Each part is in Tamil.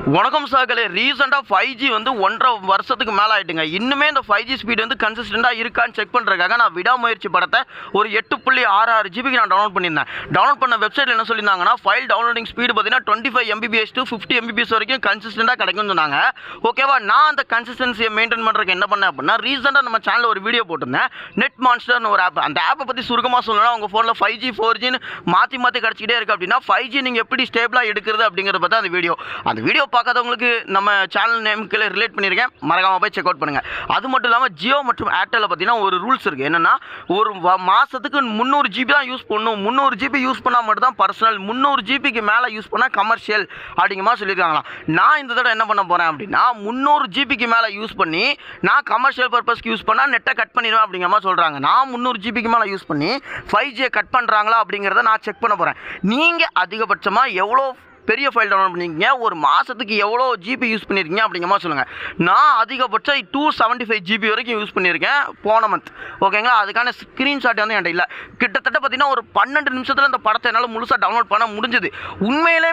வணக்கம் சார்களே. ரீசெண்டாக 5G வந்து 1.5 வருஷத்துக்கு மேலே ஆகிட்டுங்க. இன்னுமே இந்த 5G ஸ்பீடு வந்து கன்சிஸ்டண்டாக இருக்கான்னு செக் பண்ணுறதுக்காக நான் விடாமுயற்சி படத்தை ஒரு 8.66 ஜிபிக்கு நான் டவுன்லோட் பண்ணியிருந்தேன். டவுன்லோட் பண்ண வெப்சைட்டில் என்ன சொல்லியிருந்தாங்கன்னா, ஃபைல் டவுன்லோடிங் ஸ்பீடு பார்த்தீங்கன்னா 25 MBPS to 50 MBPS வரைக்கும் கன்சிஸ்டண்டாக கிடைக்கும்னு சொன்னாங்க. ஓகேவா, நான் அந்த கன்சிஸ்டன்சியை மெயின்டைன் பண்ணுறதுக்கு என்ன பண்ணேன் அப்படின்னா, ரீசெண்டாக நம்ம சேனலில் ஒரு வீடியோ போட்டிருந்தேன். நெட் மான்ஸ்டர்னு ஒரு ஆப். அந்த ஆப்பை பற்றி சுருக்கமாக சொல்லணும்னா, உங்கள் ஃபோனில் 5G 4Gன்னு மாற்றி கிடச்சிக்கிட்டே இருக்குது அப்படின்னா 5G நீங்கள் எப்படி ஸ்டேபிளாக எடுக்கிறது அப்படிங்கிறத பற்றி அந்த வீடியோ பார்க்காதவங்களுக்கு நம்ம சேனல் நேமுக்கு ரிலேட் பண்ணியிருக்கேன். மறக்காமல் போய் செக் அவுட் பண்ணுங்கள். அது மட்டும் இல்லாமல் ஜியோ மற்றும் ஏர்டெல்லில் பார்த்தீங்கன்னா ஒரு ரூல்ஸ் இருக்குது. என்னென்னா, ஒரு மாதத்துக்கு 300 GB தான் யூஸ் பண்ணணும். 300 GB யூஸ் பண்ணால் மட்டும் தான் பர்சனல், 300 GBக்கு மேலே யூஸ் பண்ணால் கமர்ஷியல் அப்படிங்கிற மாதிரி சொல்லியிருக்காங்களாம். நான் இந்த தடவை என்ன பண்ண போகிறேன் அப்படின்னா, 300 GBக்கு மேலே யூஸ் பண்ணி நான் கமர்ஷியல் பர்பஸ்க்கு யூஸ் பண்ணால் நெட்டை கட் பண்ணிடுவேன் அப்படிங்கிற மாதிரி சொல்கிறாங்க. நான் 300 GBக்கு மேலே யூஸ் பண்ணி 5G கட் பண்ணுறாங்களா அப்படிங்கிறத நான் செக் பண்ண போகிறேன். நீங்கள் அதிகபட்சமாக எவ்வளோ பெரிய ஃபைல் டவுன்லோட் பண்ணியிருக்கீங்க, ஒரு மாதத்துக்கு எவ்வளோ ஜிபி யூஸ் பண்ணியிருக்கீங்க அப்படிங்கிற மாதிரி சொல்லுங்கள். நான் அதிகபட்சம் 275 GB வரைக்கும் யூஸ் பண்ணியிருக்கேன் போன மந்த். ஓகேங்களா, அதுக்கான ஸ்க்ரீன்ஷாட் வந்து என்கிட்ட இல்லை. கிட்டத்தட்ட பார்த்தீங்கன்னா ஒரு 12 நிமிஷத்தில் இந்த படத்தை என்னால் முழுசாக டவுன்லோட் பண்ண முடிஞ்சுது. உண்மையிலே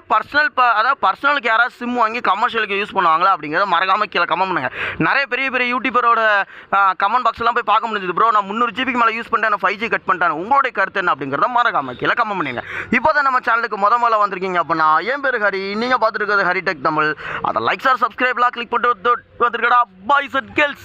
அதாவது பர்சனலுக்கு யாராவது சிம் வாங்கி கமர்ஷியலுக்கு யூஸ் பண்ணுவாங்களா அப்படிங்கிறத மறக்காமல் கீழே கமெண்ட் பண்ணுங்கள். நிறைய பெரிய பெரிய யூடியூபரோட கமெண்ட் பாக்ஸ்லாம் போய் பார்க்க முடிஞ்சது. ப்ரோ, நான் 300 GBக்கு மேலே யூஸ் பண்ணிட்டேன், 5G கட் பண்ணிட்டேன், உங்களுடைய கருத்து என்ன அப்படிங்கிறத மறக்காமல் கீழே கமெண்ட் பண்ணுங்க. இப்போ தான் நம்ம சேனலுக்கு முதல்ல வந்திருக்கீங்க அப்படின்னா, பேர் ஹரி, நீங்க பார்த்துட்டு இருக்கிறது ஹரி டெக் தமிழ். அதை லைக் சார் சப்ஸ்கிரைப்லாம் கிளிக் பண்ணிட்டு வந்துருக்கடா பாய்ஸ் அண்ட் கேர்ள்ஸ்.